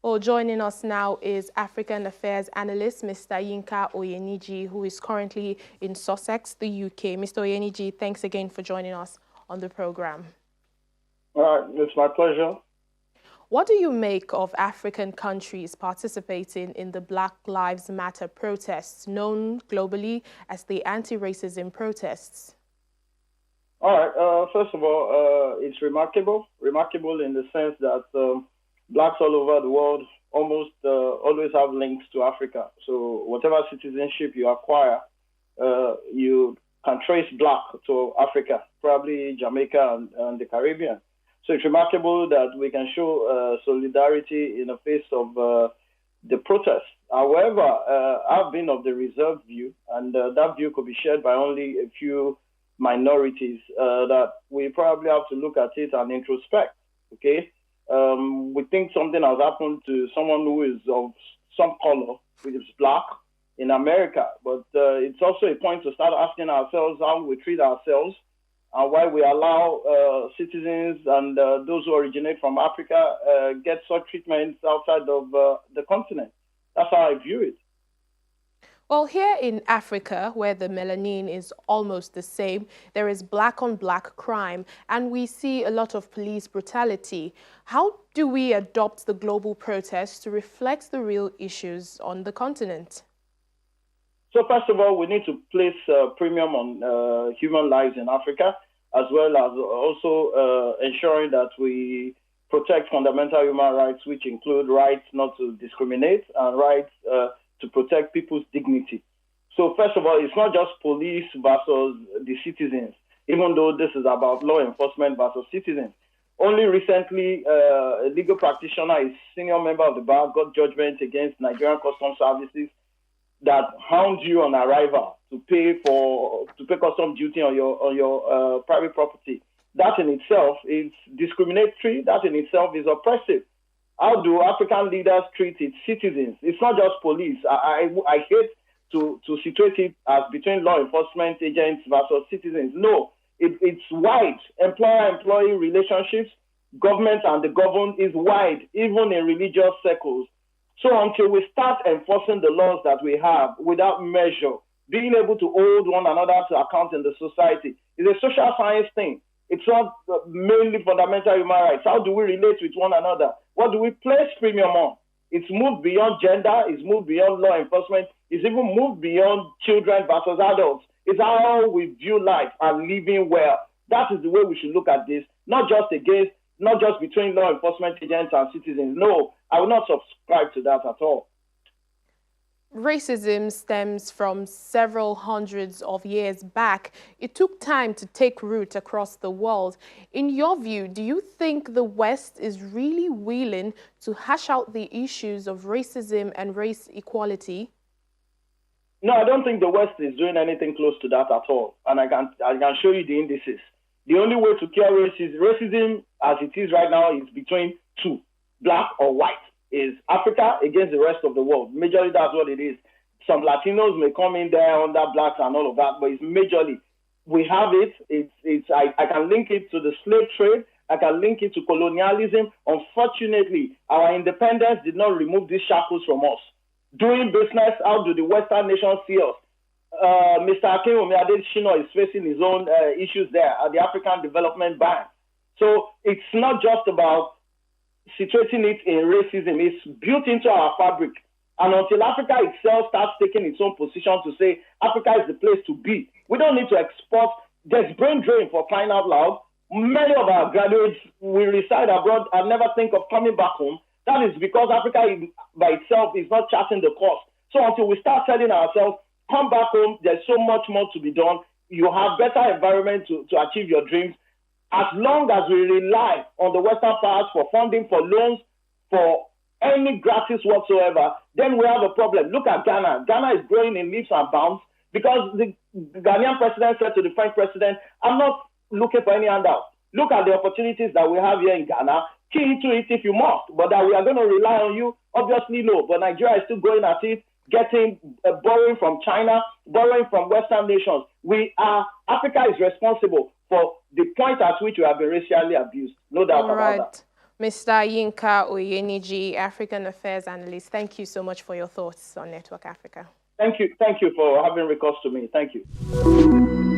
Well, joining us now is African Affairs Analyst, Mr. Yinka Oyeniji, who is currently in Sussex, the UK. Mr. Oyeniji, thanks again for joining us on the program. It's my pleasure. What do you make of African countries participating in the Black Lives Matter protests, known globally as the anti-racism protests? All right. First of all, it's remarkable in the sense that blacks all over the world almost always have links to Africa. So whatever citizenship you acquire, you can trace black to Africa, probably Jamaica and the Caribbean. So it's remarkable that we can show solidarity in the face of the protests. However, I've been of the reserved view, and that view could be shared by only a few minorities, that we probably have to look at it and introspect, okay? We think something has happened to someone who is of some color, which is black, in America. But it's also a point to start asking ourselves how we treat ourselves and why we allow citizens and those who originate from Africa get such treatments outside of the continent. That's how I view it. Well, here in Africa, where the melanin is almost the same, there is black-on-black crime, and we see a lot of police brutality. How do we adopt the global protests to reflect the real issues on the continent? So first of all, we need to place a premium on human lives in Africa, as well as also ensuring that we protect fundamental human rights, which include rights not to discriminate and rights to protect people's dignity. So first of all, it's not just police versus the citizens, even though this is about law enforcement versus citizens. Only recently, a legal practitioner, a senior member of the bar, got judgment against Nigerian Customs Services that hound you on arrival to pay custom duty on your private property. That in itself is discriminatory. That in itself is oppressive. How do African leaders treat its citizens? It's not just police. I hate to situate it as between law enforcement agents versus citizens. No, it's wide. Employer-employee relationships, government and the governed is wide, even in religious circles. So until we start enforcing the laws that we have without measure, being able to hold one another to account in the society, is a social science thing. It's not mainly fundamental human rights. How do we relate with one another? What do we place premium on? It's moved beyond gender. It's moved beyond law enforcement. It's even moved beyond children versus adults. It's how we view life and living well. That is the way we should look at this, not just between law enforcement agents and citizens. No, I will not subscribe to that at all. Racism stems from several hundreds of years back. It took time to take root across the world. In your view, do you think the West is really willing to hash out the issues of racism and race equality? No, I don't think the West is doing anything close to that at all. And I can show you the indices. The only way to cure racism as it is right now is between two, black or white. Is Africa against the rest of the world. Majorly, that's what it is. Some Latinos may come in there under blacks and all of that, but it's majorly. We have it. I can link it to the slave trade. I can link it to colonialism. Unfortunately, our independence did not remove these shackles from us. Doing business, how do the Western nations see us? Mr. Akinwumi Adesina is facing his own issues there at the African Development Bank. So it's not just about situating it in racism. Is built into our fabric. And until Africa itself starts taking its own position to say Africa is the place to be, we don't need to export. There's brain drain, for crying out loud. Many of our graduates will reside abroad and never think of coming back home. That is because Africa by itself is not charting the course. So until we start telling ourselves, come back home, there's so much more to be done. You have better environment to achieve your dreams. As long as we rely on the Western powers for funding, for loans, for any gratis whatsoever, then we have a problem. Look at Ghana. Ghana is growing in leaps and bounds because the Ghanaian president said to the French president, I'm not looking for any handout. Look at the opportunities that we have here in Ghana. Key into it if you must, but that we are going to rely on you, obviously no. But Nigeria is still going at it, borrowing from China, borrowing from Western nations. Africa is responsible for the point at which we have been racially abused. No doubt about that. Mr. Yinka Oyeniji, African Affairs Analyst, thank you so much for your thoughts on Network Africa. Thank you for having recourse to me. Thank you.